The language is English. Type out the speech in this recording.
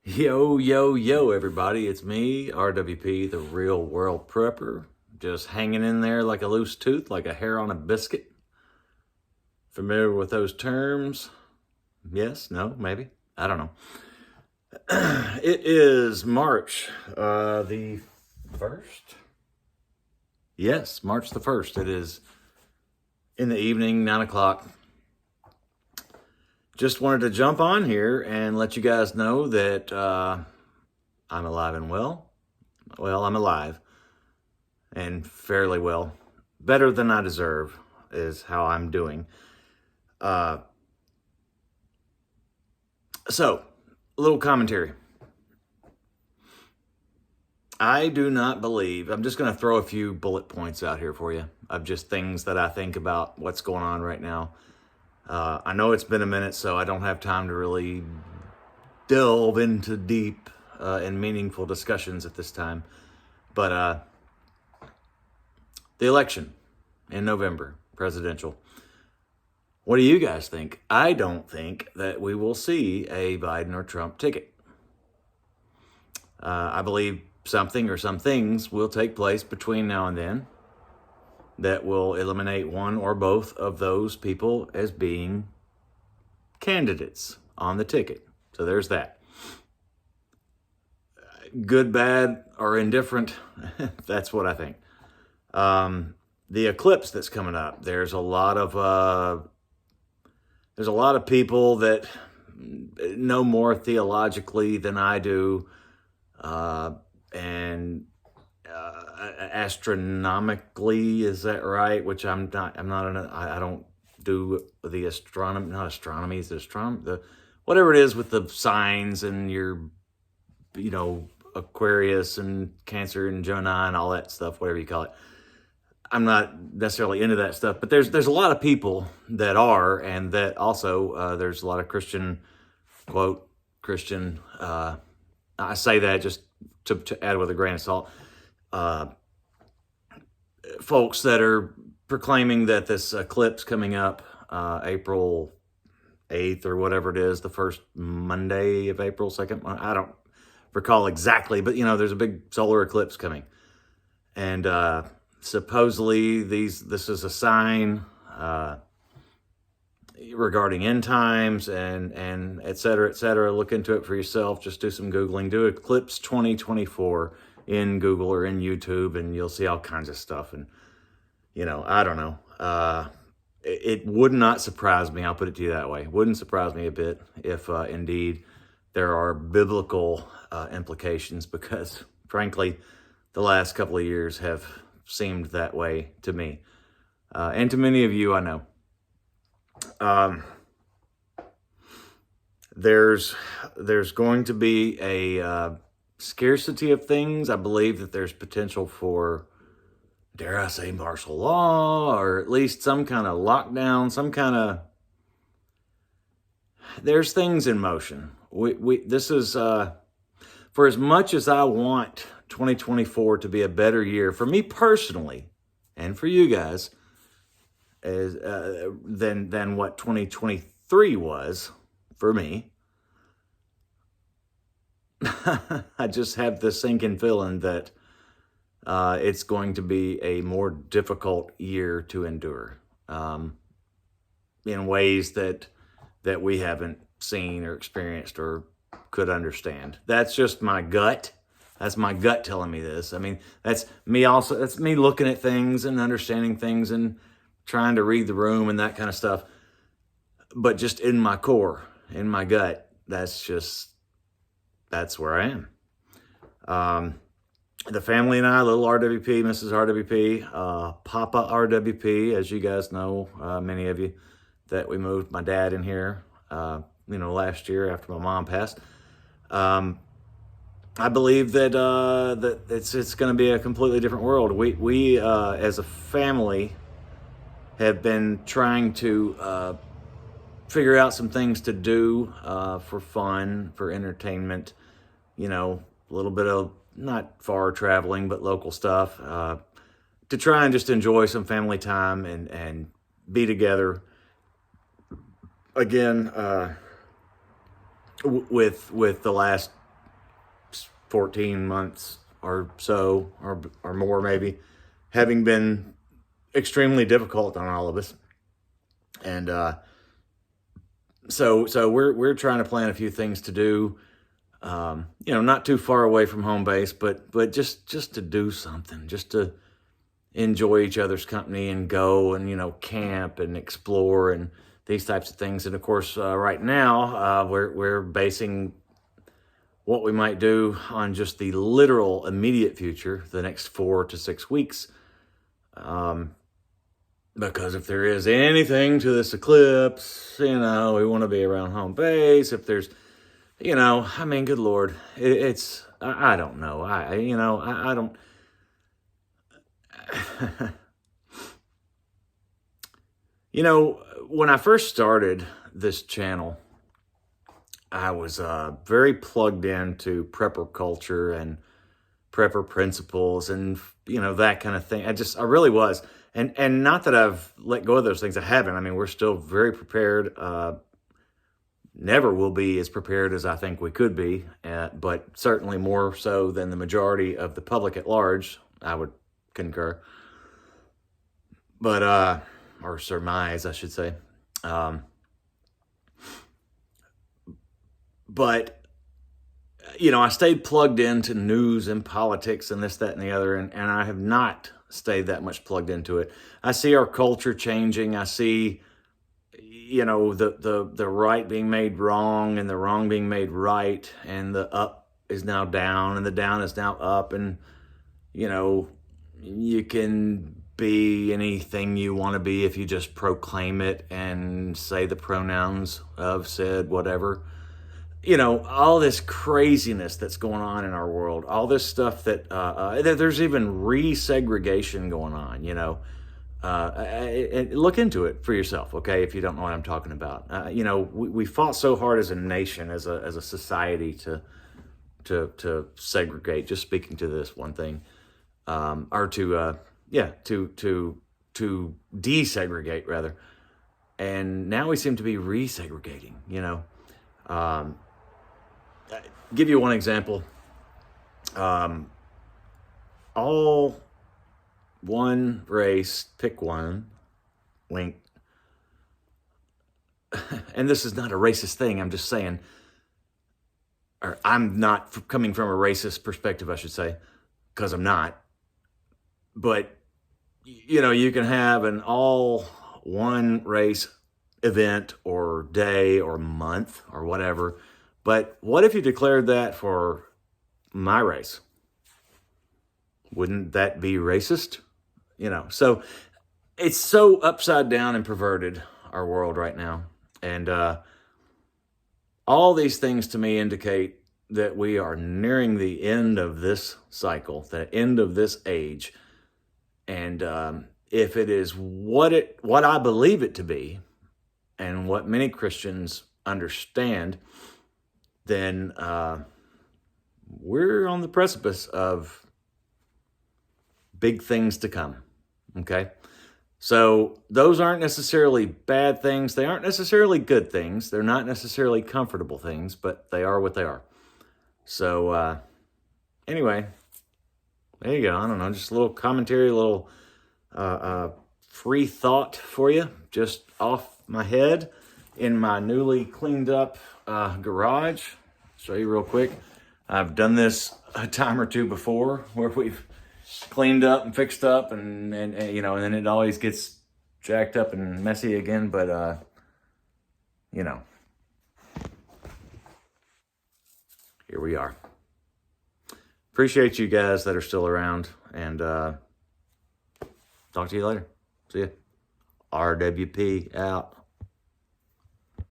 Yo, yo, yo, everybody. It's me, RWP, the real world prepper. Just hanging in there like a loose tooth, like a hair on a biscuit. Familiar with those terms? Yes? No? Maybe? I don't know. It is March the 1st. Yes, March the 1st. It is in the evening, 9 o'clock. Just wanted to jump on here and let you guys know that I'm alive and well. Well, I'm alive and fairly well. Better than I deserve is how I'm doing. Uh, so, a little commentary. I do not believe, I'm just going to throw a few bullet points out here for you of just things that I think about what's going on right now. I know it's been a minute, so I don't have time to really delve into deep and meaningful discussions at this time. But the election in November, presidential. What do you guys think? I don't think that we will see a Biden or Trump ticket. I believe something or some things will take place between now and then that will eliminate one or both of those people as being candidates on the ticket. So there's that. Good, bad, or indifferent, that's what I think. The eclipse that's coming up, there's a lot of people that know more theologically than I do, and astronomically, is that right? Which I'm not. I don't do the astronomy. Not astronomy. Is it astronomy? Whatever it is with the signs and your, Aquarius and Cancer and Gemini and all that stuff. Whatever you call it. I'm not necessarily into that stuff, but there's a lot of people that are, and that also there's a lot of Christian, quote, Christian, I say that just to add with a grain of salt, folks that are proclaiming that this eclipse coming up April 8th or whatever it is, the first Monday of April, second, I don't recall exactly, but there's a big solar eclipse coming. And supposedly this is a sign regarding end times and et cetera, et cetera. Look into it for yourself. Just do some Googling. Do Eclipse 2024 in Google or in YouTube, and you'll see all kinds of stuff. And, I don't know. It would not surprise me. I'll put it to you that way. It wouldn't surprise me a bit if indeed there are biblical implications, because frankly, the last couple of years have seemed that way to me, and to many of you, I know. There's going to be a scarcity of things. I believe that there's potential for, dare I say, martial law, or at least some kind of lockdown, some kind of. There's things in motion. This is for as much as I want 2024 to be a better year for me personally, and for you guys, as than what 2023 was for me. I just have this sinking feeling that it's going to be a more difficult year to endure, in ways that we haven't seen or experienced or could understand. That's just my gut. That's my gut telling me this. I mean, that's me also. That's me looking at things and understanding things and trying to read the room and that kind of stuff. But just in my core, in my gut, that's where I am. The family and I, little RWP, Mrs. RWP, Papa RWP, as you guys know, many of you, that we moved my dad in here, last year after my mom passed. I believe that that it's going to be a completely different world. We as a family have been trying to figure out some things to do for fun, for entertainment. A little bit of not far traveling, but local stuff, to try and just enjoy some family time and be together again. With the last 14 months or so, or more maybe, having been extremely difficult on all of us. And so we're trying to plan a few things to do, not too far away from home base, but just to do something, just to enjoy each other's company and go and camp and explore and these types of things. And of course, right now we're basing what we might do on just the literal immediate future, the next 4 to 6 weeks. Because if there is anything to this eclipse, we want to be around home base. If there's, good Lord, I don't know. I don't. When I first started this channel, I was very plugged into prepper culture and prepper principles and, that kind of thing. I really was. And not that I've let go of those things. I haven't. I mean, we're still very prepared. Never will be as prepared as I think we could be, but certainly more so than the majority of the public at large, I would concur. But, or surmise, I should say. But I stayed plugged into news and politics and this, that, and the other, and I have not stayed that much plugged into it. I see our culture changing. I see, the right being made wrong and the wrong being made right, and the up is now down and the down is now up, and, you can be anything you want to be if you just proclaim it and say the pronouns of said whatever. All this craziness that's going on in our world, all this stuff that there's even resegregation going on, look into it for yourself, okay, if you don't know what I'm talking about. We fought so hard as a nation, as a society to segregate, just speaking to this one thing, or to desegregate rather. And now we seem to be resegregating, give you one example. All one race, pick one, link. And this is not a racist thing. I'm just saying, or I'm not coming from a racist perspective, I should say, because I'm not. But, you can have an all one race event or day or month or whatever. But what if you declared that for my race? Wouldn't that be racist? So it's so upside down and perverted, our world right now. And all these things to me indicate that we are nearing the end of this cycle, the end of this age. And if it is what I believe it to be, and what many Christians understand, then we're on the precipice of big things to come, okay? So those aren't necessarily bad things. They aren't necessarily good things. They're not necessarily comfortable things, but they are what they are. So anyway, there you go. I don't know, just a little commentary, a little free thought for you, just off my head in my newly cleaned up garage. Show you real quick. I've done this a time or two before, where we've cleaned up and fixed up, and then it always gets jacked up and messy again. But here we are. Appreciate you guys that are still around, and talk to you later. See ya. RWP out.